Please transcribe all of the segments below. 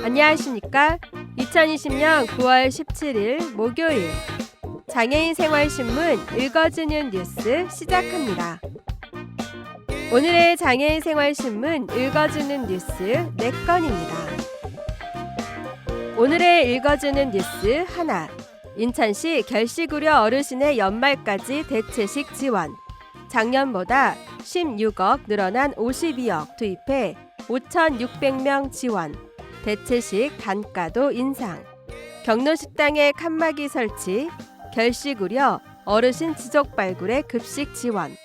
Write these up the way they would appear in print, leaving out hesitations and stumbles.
안녕하십니까? 2020년 9월 17일 목요일 장애인 생활신문 읽어주는 뉴스 시작합니다. 오늘의 장애인 생활신문 읽어주는 뉴스 4건입니다. 오늘의 읽어주는 뉴스 하나, 인천시 결식우려 어르신의 연말까지 대체식 지원. 작년보다 16억 늘어난 52억 투입해 5,600명 지원. 대체식 단가도 인상. 경로식당에 칸막이 설치. 결식우려 어르신 지속 발굴에 급식 지원.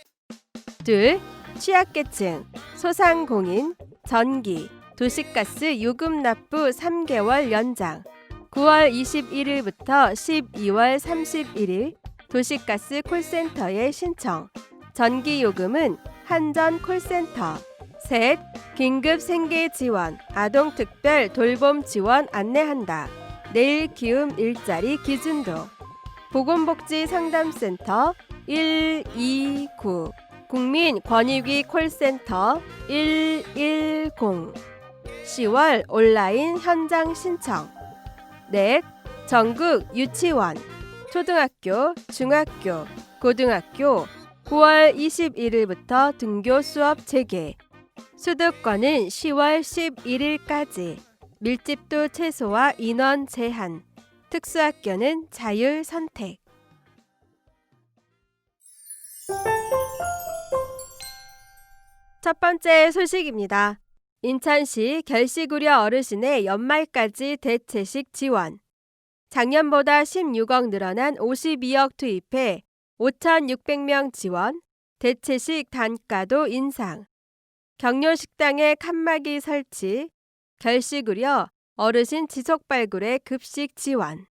둘, 취약계층, 소상공인, 전기, 도시가스 요금 납부 3개월 연장. 9월 21일부터 12월 31일 도시가스 콜센터에 신청. 전기요금은 한전 콜센터. 셋, 긴급 생계 지원, 아동특별 돌봄 지원 안내한다. 내일 키움 일자리 기준도. 보건복지상담센터 129, 국민권익위 콜센터 110. 10월 온라인 현장 신청. 넷, 전국 유치원, 초등학교, 중학교, 고등학교 9월 21일부터 등교 수업 재개. 수도권은 10월 11일까지. 밀집도 최소화 인원 제한. 특수학교는 자율 선택. 첫 번째 소식입니다. 인천시 결식우려 어르신의 연말까지 대체식 지원. 작년보다 16억 늘어난 52억 투입해 5,600명 지원. 대체식 단가도 인상. 경로식당에 칸막이 설치. 결식우려 어르신 지속 발굴에 급식 지원.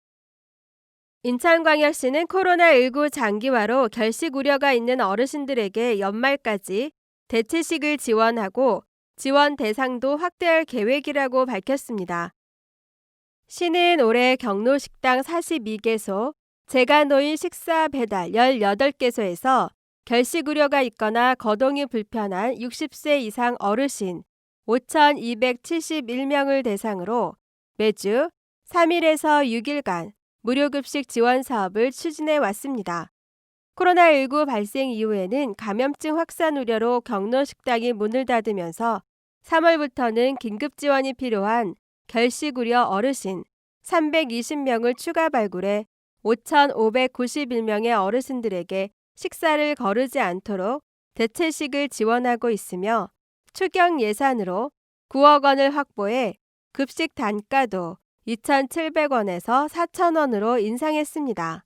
인천광역시는 코로나19 장기화로 결식 우려가 있는 어르신들에게 연말까지 대체식을 지원하고 지원 대상도 확대할 계획이라고 밝혔습니다. 시는 올해 경로식당 42개소, 재가노인 식사 배달 18개소에서 결식 우려가 있거나 거동이 불편한 60세 이상 어르신 5,271명을 대상으로 매주 3일에서 6일간 무료급식 지원 사업을 추진해 왔습니다. 코로나19 발생 이후에는 감염증 확산 우려로 경로식당이 문을 닫으면서 3월부터는 긴급 지원이 필요한 결식 우려 어르신 320명을 추가 발굴해 5,591명의 어르신들에게 식사를 거르지 않도록 대체식을 지원하고 있으며 추경 예산으로 9억 원을 확보해 급식 단가도 2,700원에서 4,000원으로 인상했습니다.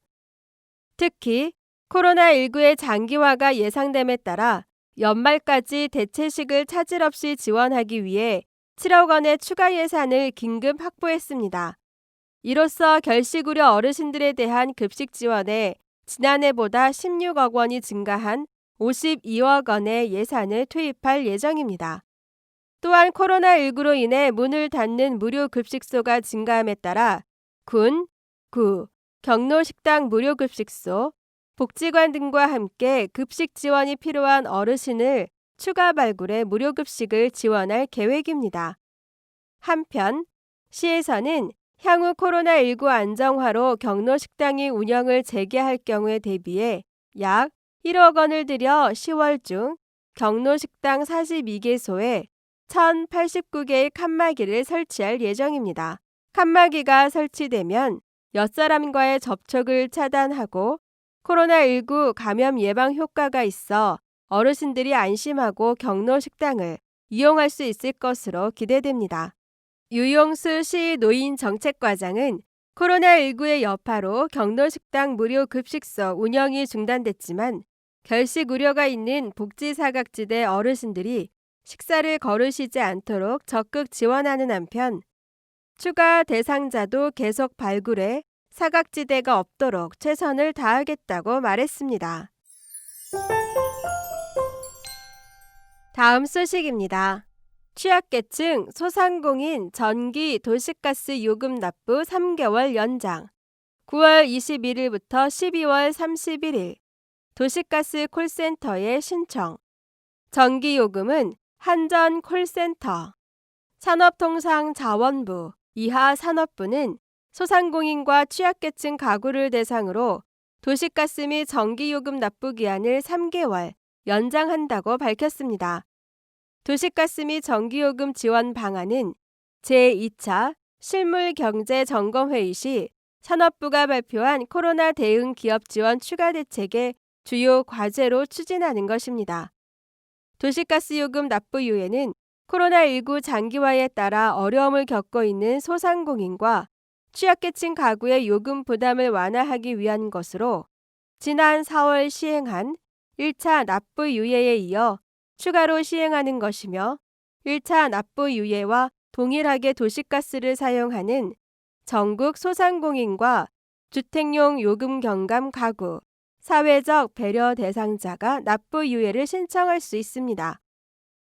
특히 코로나19의 장기화가 예상됨에 따라 연말까지 대체식을 차질 없이 지원하기 위해 7억 원의 추가 예산을 긴급 확보했습니다. 이로써 결식 우려 어르신들에 대한 급식 지원에 지난해보다 16억 원이 증가한 52억 원의 예산을 투입할 예정입니다. 또한 코로나19로 인해 문을 닫는 무료급식소가 증가함에 따라 군, 구, 경로식당 무료급식소, 복지관 등과 함께 급식 지원이 필요한 어르신을 추가 발굴해 무료급식을 지원할 계획입니다. 한편 시에서는 향후 코로나19 안정화로 경로식당이 운영을 재개할 경우에 대비해 약 1억 원을 들여 10월 중 경로식당 42개소에 1,089개의 칸막이를 설치할 예정입니다. 칸막이가 설치되면 옆사람과의 접촉을 차단하고 코로나19 감염 예방 효과가 있어 어르신들이 안심하고 경로식당을 이용할 수 있을 것으로 기대됩니다. 유용수 시 노인정책과장은 코로나19의 여파로 경로식당 무료급식소 운영이 중단됐지만 결식 우려가 있는 복지사각지대 어르신들이 식사를 거르시지 않도록 적극 지원하는 한편 추가 대상자도 계속 발굴해 사각지대가 없도록 최선을 다하겠다고 말했습니다. 다음 소식입니다. 취약계층, 소상공인, 전기, 도시가스 요금 납부 3개월 연장. 9월 21일부터 12월 31일 도시가스 콜센터에 신청. 전기요금은 한전 콜센터, 산업통상자원부 이하 산업부는 소상공인과 취약계층 가구를 대상으로 도시가스 및 전기요금 납부 기한을 3개월 연장한다고 밝혔습니다. 도시가스 및 전기요금 지원 방안은 제2차 실물경제점검회의 시 산업부가 발표한 코로나 대응 기업 지원 추가 대책의 주요 과제로 추진하는 것입니다. 도시가스 요금 납부 유예는 코로나19 장기화에 따라 어려움을 겪고 있는 소상공인과 취약계층 가구의 요금 부담을 완화하기 위한 것으로 지난 4월 시행한 1차 납부 유예에 이어 추가로 시행하는 것이며 1차 납부 유예와 동일하게 도시가스를 사용하는 전국 소상공인과 주택용 요금 경감 가구, 사회적 배려 대상자가 납부 유예를 신청할 수 있습니다.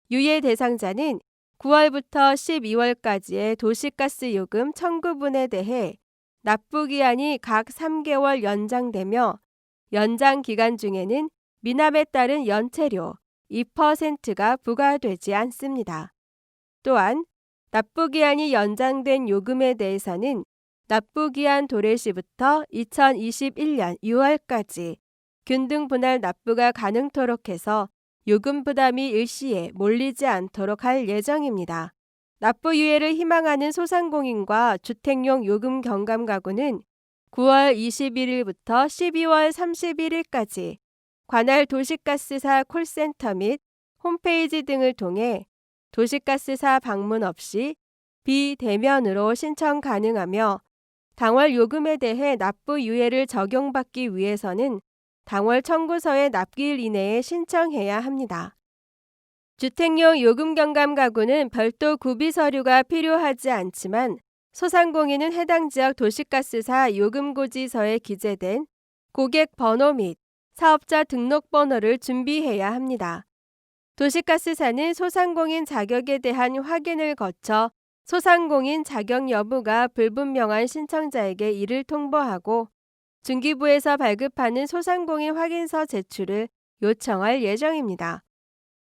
유예 대상자는 9월부터 12월까지의 도시가스 요금 청구분에 대해 납부 기한이 각 3개월 연장되며 연장 기간 중에는 미납에 따른 연체료 2%가 부과되지 않습니다. 또한 납부 기한이 연장된 요금에 대해서는 납부 기한 도래 시부터 2021년 6월까지 균등 분할 납부가 가능토록 해서 요금 부담이 일시에 몰리지 않도록 할 예정입니다. 납부 유예를 희망하는 소상공인과 주택용 요금 경감 가구는 9월 21일부터 12월 31일까지 관할 도시가스사 콜센터 및 홈페이지 등을 통해 도시가스사 방문 없이 비대면으로 신청 가능하며 당월 요금에 대해 납부 유예를 적용받기 위해서는 당월 청구서의 납기일 이내에 신청해야 합니다. 주택용 요금 경감 가구는 별도 구비 서류가 필요하지 않지만 소상공인은 해당 지역 도시가스사 요금고지서에 기재된 고객 번호 및 사업자 등록번호를 준비해야 합니다. 도시가스사는 소상공인 자격에 대한 확인을 거쳐 소상공인 자격 여부가 불분명한 신청자에게 이를 통보하고 중기부에서 발급하는 소상공인 확인서 제출을 요청할 예정입니다.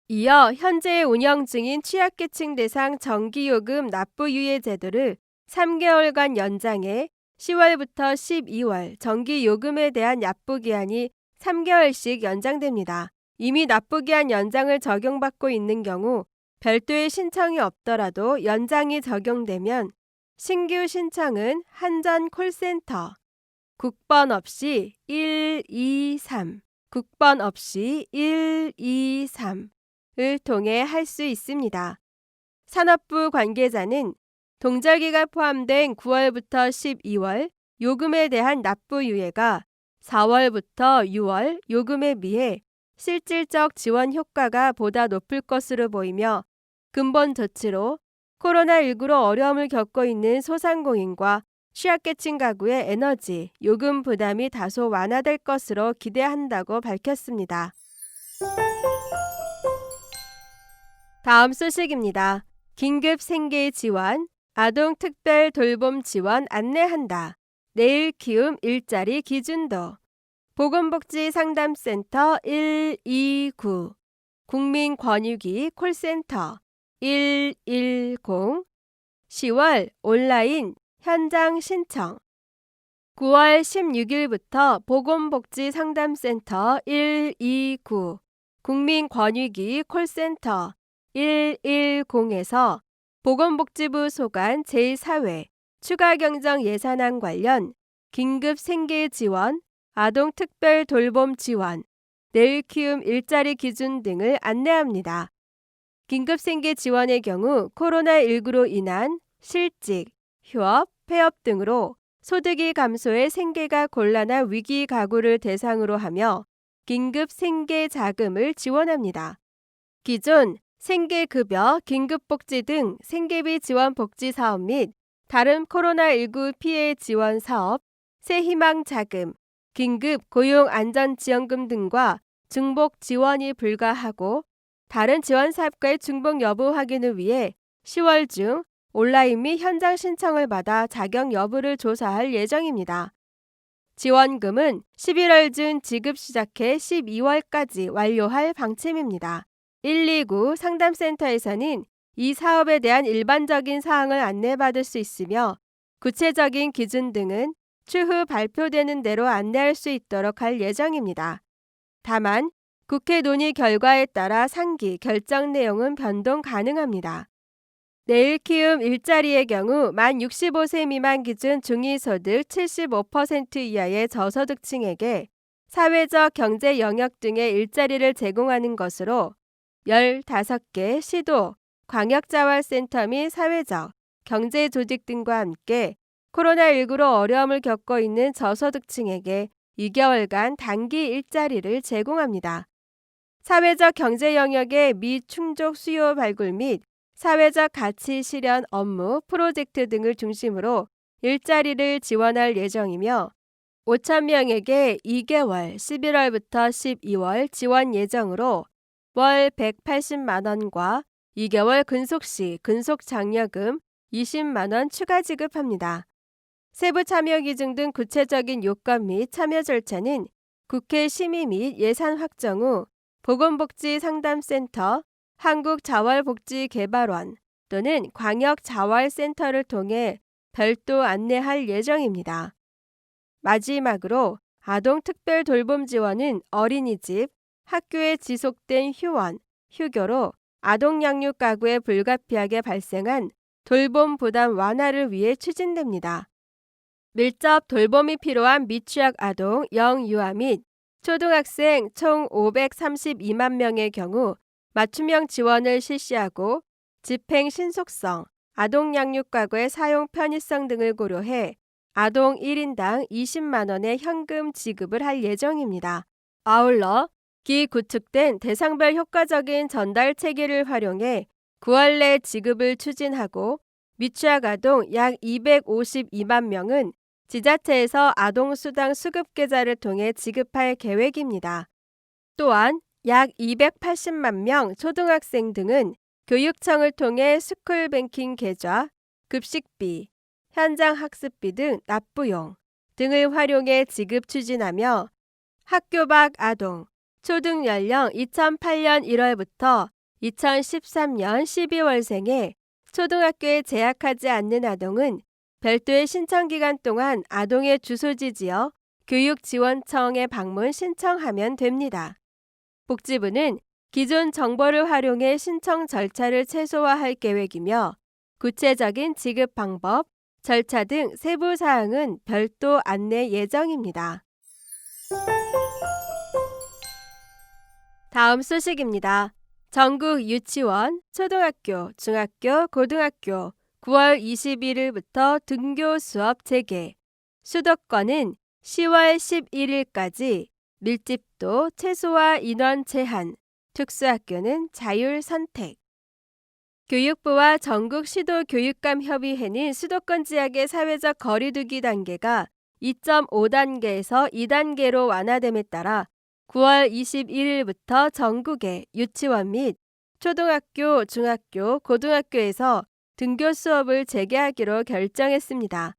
이어 현재 운영 중인 취약계층 대상 전기요금 납부 유예 제도를 3개월간 연장해 10월부터 12월 전기요금에 대한 납부 기한이 3개월씩 연장됩니다. 이미 납부 기한 연장을 적용받고 있는 경우 별도의 신청이 없더라도 연장이 적용되면 신규 신청은 한전 콜센터 국번 없이 123, 국번 없이 123을 통해 할 수 있습니다. 산업부 관계자는 동절기가 포함된 9월부터 12월 요금에 대한 납부 유예가 4월부터 6월 요금에 비해 실질적 지원 효과가 보다 높을 것으로 보이며 근본 조치로 코로나19로 어려움을 겪고 있는 소상공인과 취약계층 가구의 에너지, 요금 부담이 다소 완화될 것으로 기대한다고 밝혔습니다. 다음 소식입니다. 긴급 생계 지원, 아동 특별 돌봄 지원 안내한다. 내일 키움 일자리 기준도. 보건복지상담센터 129, 국민권익위 콜센터 110, 10월 온라인 현장 신청. 9월 16일부터 보건복지상담센터 129, 국민권익위 콜센터 110에서 보건복지부 소관 제4회 추가경정 예산안 관련 긴급 생계 지원, 아동 특별 돌봄 지원, 내일 키움 일자리 기준 등을 안내합니다. 긴급 생계 지원의 경우 코로나19로 인한 실직, 휴업, 폐업 등으로 소득이 감소해 생계가 곤란한 위기 가구를 대상으로 하며 긴급 생계 자금을 지원합니다. 기존 생계급여, 긴급복지 등 생계비 지원 복지 사업 및 다른 코로나19 피해 지원 사업, 새희망 자금, 긴급 고용안전지원금 등과 중복 지원이 불가하고 다른 지원 사업과의 중복 여부 확인을 위해 10월 중 온라인 및 현장 신청을 받아 자격 여부를 조사할 예정입니다. 지원금은 11월 중 지급 시작해 12월까지 완료할 방침입니다. 129 상담센터에서는 이 사업에 대한 일반적인 사항을 안내받을 수 있으며 구체적인 기준 등은 추후 발표되는 대로 안내할 수 있도록 할 예정입니다. 다만 국회 논의 결과에 따라 상기 결정 내용은 변동 가능합니다. 내일 키움 일자리의 경우 만 65세 미만 기준 중위소득 75% 이하의 저소득층에게 사회적 경제 영역 등의 일자리를 제공하는 것으로 15개 시도, 광역자활센터 및 사회적, 경제조직 등과 함께 코로나19로 어려움을 겪고 있는 저소득층에게 2개월간 단기 일자리를 제공합니다. 사회적 경제 영역의 미충족 수요 발굴 및 사회적 가치 실현 업무, 프로젝트 등을 중심으로 일자리를 지원할 예정이며 5,000명에게 2개월 11월부터 12월 지원 예정으로 월 180만 원과 2개월 근속시 근속장려금 20만 원 추가 지급합니다. 세부 참여 기준 등 구체적인 요건 및 참여 절차는 국회 심의 및 예산 확정 후 보건복지상담센터, 한국자활복지개발원 또는 광역자활센터를 통해 별도 안내할 예정입니다. 마지막으로 아동특별돌봄 지원은 어린이집, 학교에 지속된 휴원, 휴교로 아동양육가구에 불가피하게 발생한 돌봄 부담 완화를 위해 추진됩니다. 밀접 돌봄이 필요한 미취학 아동, 영유아 및 초등학생 총 532만 명의 경우 맞춤형 지원을 실시하고 집행 신속성, 아동양육가구의 사용 편의성 등을 고려해 아동 1인당 20만 원의 현금 지급을 할 예정입니다. 아울러 기구축된 대상별 효과적인 전달 체계를 활용해 9월 내 지급을 추진하고 미취학 아동 약 252만 명은 지자체에서 아동수당 수급계좌를 통해 지급할 계획입니다. 또한 약 280만 명 초등학생 등은 교육청을 통해 스쿨뱅킹 계좌, 급식비, 현장 학습비 등 납부용 등을 활용해 지급 추진하며 학교 밖 아동, 초등 연령 2008년 1월부터 2013년 12월생에 초등학교에 재학하지 않는 아동은 별도의 신청 기간 동안 아동의 주소지 지역 교육지원청에 방문 신청하면 됩니다. 복지부는 기존 정보를 활용해 신청 절차를 최소화할 계획이며 구체적인 지급 방법, 절차 등 세부 사항은 별도 안내 예정입니다. 다음 소식입니다. 전국 유치원, 초등학교, 중학교, 고등학교 9월 21일부터 등교 수업 재개. 수도권은 10월 11일까지, 밀집도 최소화 인원 제한, 특수학교는 자율 선택. 교육부와 전국 시도교육감협의회는 수도권 지역의 사회적 거리두기 단계가 2.5단계에서 2단계로 완화됨에 따라 9월 21일부터 전국의 유치원 및 초등학교, 중학교, 고등학교에서 등교 수업을 재개하기로 결정했습니다.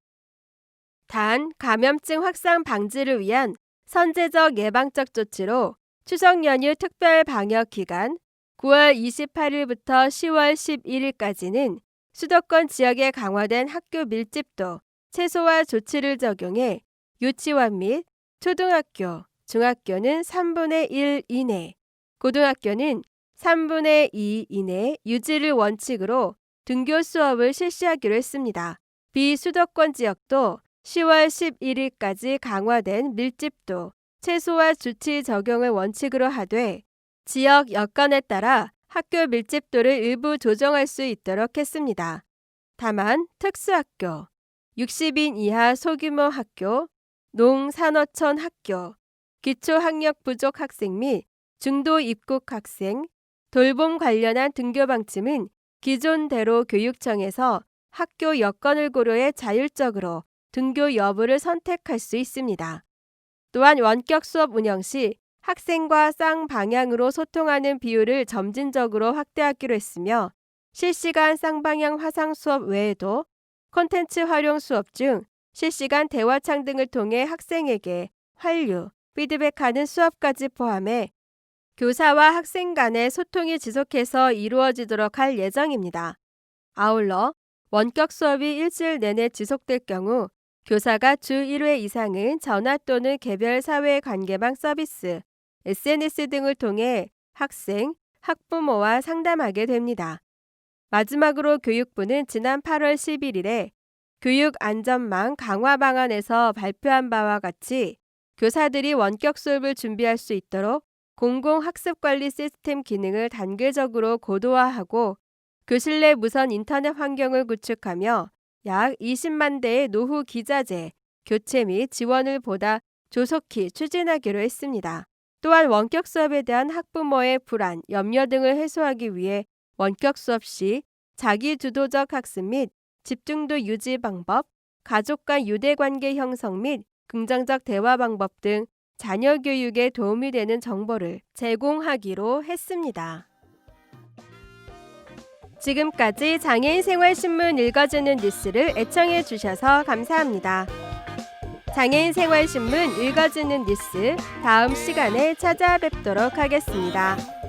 단, 감염증 확산 방지를 위한 선제적 예방적 조치로 추석 연휴 특별 방역 기간 9월 28일부터 10월 11일까지는 수도권 지역에 강화된 학교 밀집도 최소화 조치를 적용해 유치원 및 초등학교, 중학교는 3분의 1 이내, 고등학교는 3분의 2 이내 유지를 원칙으로 등교 수업을 실시하기로 했습니다. 비수도권 지역도 10월 11일까지 강화된 밀집도 최소화 조치 적용을 원칙으로 하되 지역 여건에 따라 학교 밀집도를 일부 조정할 수 있도록 했습니다. 다만 특수학교, 60인 이하 소규모 학교, 농산어촌 학교, 기초학력 부족 학생 및 중도 입국 학생, 돌봄 관련한 등교 방침은 기존대로 교육청에서 학교 여건을 고려해 자율적으로 등교 여부를 선택할 수 있습니다. 또한 원격 수업 운영 시 학생과 쌍방향으로 소통하는 비율을 점진적으로 확대하기로 했으며 실시간 쌍방향 화상 수업 외에도 콘텐츠 활용 수업 중 실시간 대화창 등을 통해 학생에게 환류, 피드백하는 수업까지 포함해 교사와 학생 간의 소통이 지속해서 이루어지도록 할 예정입니다. 아울러 원격 수업이 일주일 내내 지속될 경우 교사가 주 1회 이상은 전화 또는 개별 사회관계망 서비스, SNS 등을 통해 학생, 학부모와 상담하게 됩니다. 마지막으로 교육부는 지난 8월 11일에 교육안전망 강화 방안에서 발표한 바와 같이 교사들이 원격 수업을 준비할 수 있도록 공공학습관리 시스템 기능을 단계적으로 고도화하고 교실 내 무선 인터넷 환경을 구축하며 약 20만 대의 노후 기자재, 교체 및 지원을 보다 조속히 추진하기로 했습니다. 또한 원격 수업에 대한 학부모의 불안, 염려 등을 해소하기 위해 원격 수업 시 자기주도적 학습 및 집중도 유지 방법, 가족 간 유대관계 형성 및 긍정적 대화 방법 등 자녀 교육에 도움이 되는 정보를 제공하기로 했습니다. 지금까지 장애인 생활신문 읽어주는 뉴스를 애청해 주셔서 감사합니다. 장애인 생활신문 읽어주는 뉴스 다음 시간에 찾아뵙도록 하겠습니다.